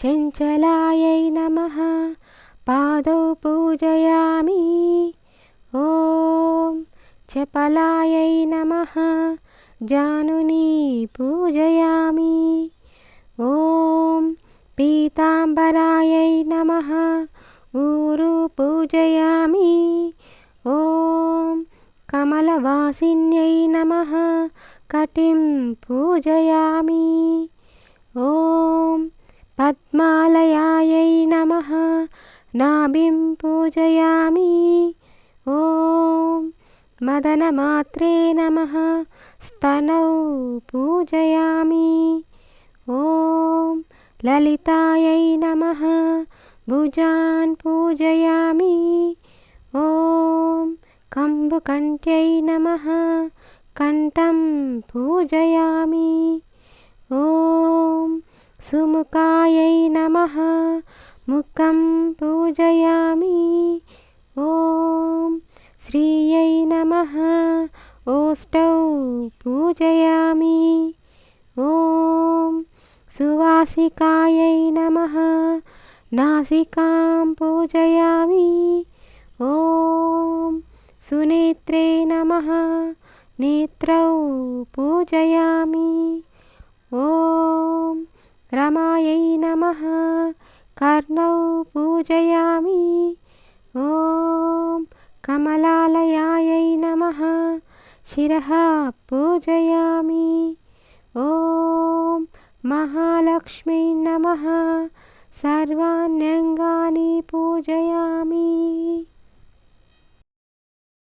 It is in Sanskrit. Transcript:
चञ्चलायै नमः पादौ पूजयामि। ॐ चपलायै नमः जानुनी पूजयामि। ॐ पीताम्बरायै नमः ऊरु पूजयामि। ॐ कमलवासिन्यै नमः कटिं पूजयामि। ॐ पद्मालयायै नमः नाभिं पूजयामि। ॐ मदनमात्रे नमः स्तनौ पूजयामि। ॐ ललितायै नमः भुजान् पूजयामि। ॐ कम्बुकण्ठ्यै नमः कण्ठं पूजयामि। ॐ सुमुखायै नमः मुखं पूजयामि। ॐ श्रियै नमः ओष्ठौ पूजयामि। ॐ सुवासिकायै नमः नासिकां पूजयामि। ॐ सुनेत्रे नमः नेत्रौ पूजयामि। ॐ रमायै नमः कर्णौ पूजयामि। ॐ कमलालयायै नमः शिरः पूजयामि। ॐ महालक्ष्मी नमः सर्वाण्यङ्गानि पूजयामि।